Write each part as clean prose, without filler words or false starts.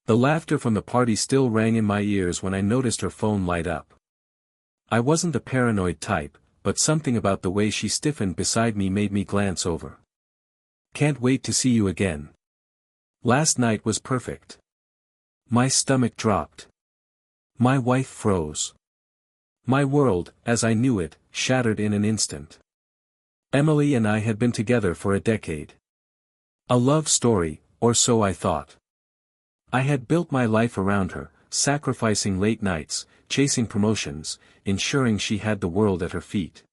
The laughter from the party still rang in my ears when I noticed her phone light up. I wasn't the paranoid type, but something about the way she stiffened beside me made me glance over. "Can't wait to see you again. Last night was perfect." My stomach dropped. My wife froze. My world, as I knew it, shattered in an instant. Emily and I had been together for a decade. A love story, or so I thought. I had built my life around her, sacrificing late nights, chasing promotions, ensuring she had the world at her feet.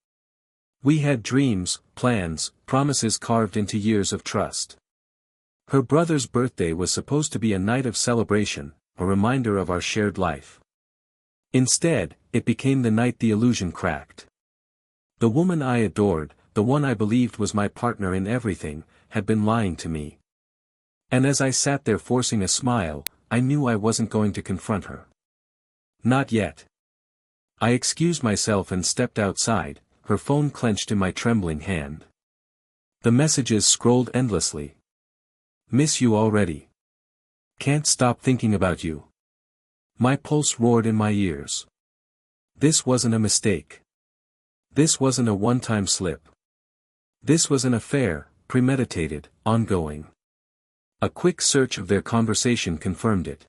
We had dreams, plans, promises carved into years of trust. Her brother's birthday was supposed to be a night of celebration, a reminder of our shared life. Instead, it became the night the illusion cracked. The woman I adored, the one I believed was my partner in everything, had been lying to me. And as I sat there forcing a smile, I knew I wasn't going to confront her. Not yet. I excused myself and stepped outside, her phone clenched in my trembling hand. The messages scrolled endlessly. "Miss you already. Can't stop thinking about you." My pulse roared in my ears. This wasn't a mistake. This wasn't a one-time slip. This was an affair, premeditated, ongoing. A quick search of their conversation confirmed it.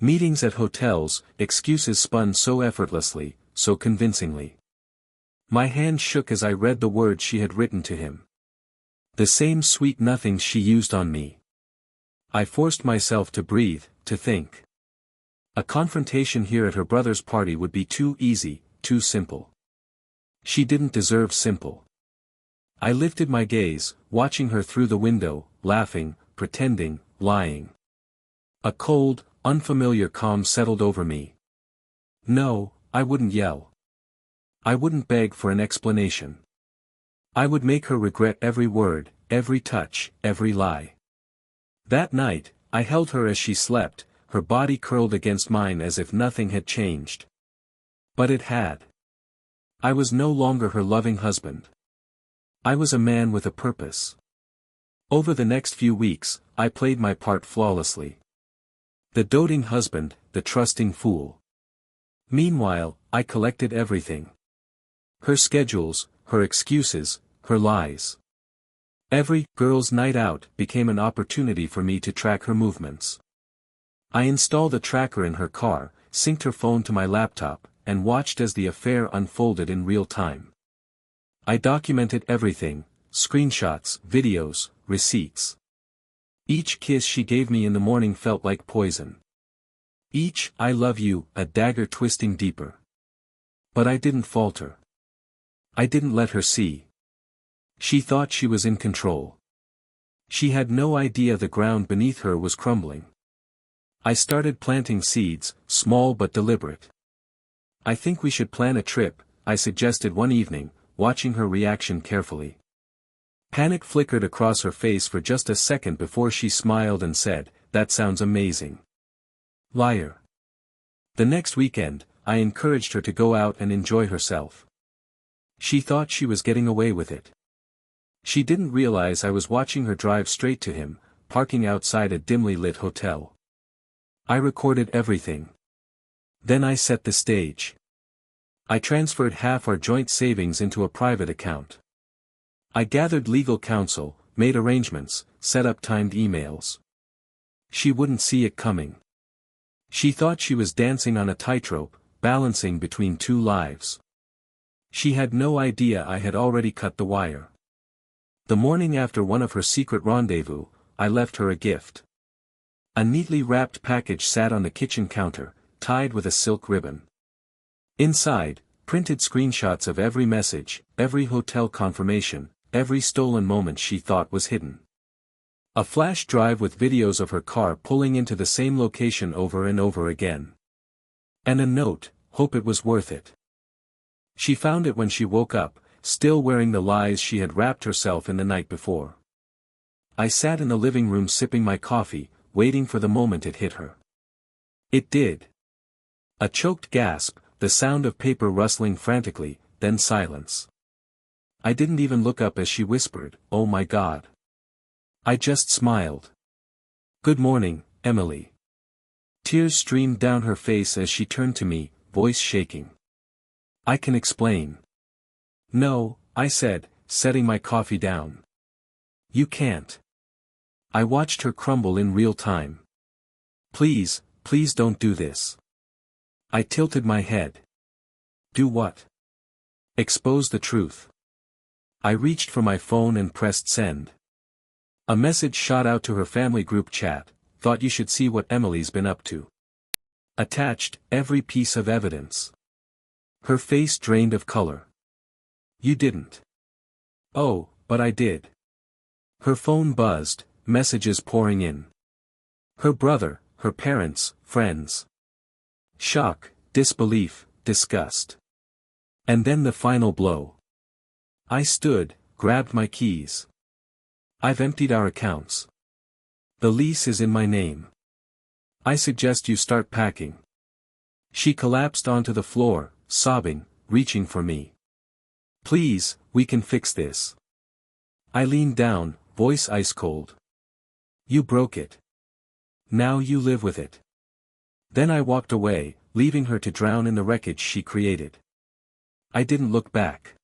Meetings at hotels, excuses spun so effortlessly, so convincingly. My hand shook as I read the words she had written to him. The same sweet nothings she used on me. I forced myself to breathe, to think. A confrontation here at her brother's party would be too easy, too simple. She didn't deserve simple. I lifted my gaze, watching her through the window, laughing, pretending, lying. A cold, unfamiliar calm settled over me. No, I wouldn't yell. I wouldn't beg for an explanation. I would make her regret every word, every touch, every lie. That night, I held her as she slept, her body curled against mine as if nothing had changed. But it had. I was no longer her loving husband. I was a man with a purpose. Over the next few weeks, I played my part flawlessly. The doting husband, the trusting fool. Meanwhile, I collected everything. Her schedules, her excuses, her lies. Every girl's night out became an opportunity for me to track her movements. I installed a tracker in her car, synced her phone to my laptop, and watched as the affair unfolded in real time. I documented everything, screenshots, videos, receipts. Each kiss she gave me in the morning felt like poison. Each "I love you" a dagger twisting deeper. But I didn't falter. I didn't let her see. She thought she was in control. She had no idea the ground beneath her was crumbling. I started planting seeds, small but deliberate. "I think we should plan a trip," I suggested one evening, watching her reaction carefully. Panic flickered across her face for just a second before she smiled and said, "That sounds amazing." Liar. The next weekend, I encouraged her to go out and enjoy herself. She thought she was getting away with it. She didn't realize I was watching her drive straight to him, parking outside a dimly lit hotel. I recorded everything. Then I set the stage. I transferred half our joint savings into a private account. I gathered legal counsel, made arrangements, set up timed emails. She wouldn't see it coming. She thought she was dancing on a tightrope, balancing between two lives. She had no idea I had already cut the wire. The morning after one of her secret rendezvous, I left her a gift. A neatly wrapped package sat on the kitchen counter, tied with a silk ribbon. Inside, printed screenshots of every message, every hotel confirmation, every stolen moment she thought was hidden. A flash drive with videos of her car pulling into the same location over and over again. And a note, "Hope it was worth it." She found it when she woke up, still wearing the lies she had wrapped herself in the night before. I sat in the living room sipping my coffee, waiting for the moment it hit her. It did. A choked gasp, the sound of paper rustling frantically, then silence. I didn't even look up as she whispered, "Oh my God." I just smiled. "Good morning, Emily." Tears streamed down her face as she turned to me, voice shaking. I can explain. No, I said, setting my coffee down. You can't. I watched her crumble in real time. Please, please don't do this. I tilted my head. Do what? Expose the truth. I reached for my phone and pressed send. A message shot out to her family group chat, thought you should see what Emily's been up to. Attached, every piece of evidence. Her face drained of color. You didn't. Oh, but I did. Her phone buzzed, messages pouring in. Her brother, her parents, friends. Shock, disbelief, disgust. And then the final blow. I stood, grabbed my keys. I've emptied our accounts. The lease is in my name. I suggest you start packing. She collapsed onto the floor, sobbing, reaching for me. Please, we can fix this. I leaned down, voice ice cold. You broke it. Now you live with it. Then I walked away, leaving her to drown in the wreckage she created. I didn't look back.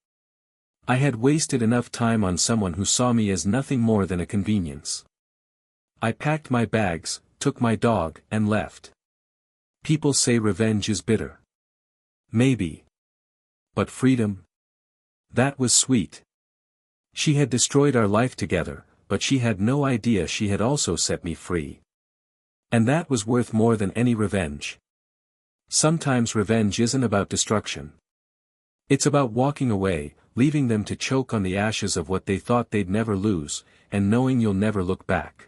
I had wasted enough time on someone who saw me as nothing more than a convenience. I packed my bags, took my dog, and left. People say revenge is bitter. Maybe. But freedom? That was sweet. She had destroyed our life together, but she had no idea she had also set me free. And that was worth more than any revenge. Sometimes revenge isn't about destruction. It's about walking away, leaving them to choke on the ashes of what they thought they'd never lose, and knowing you'll never look back.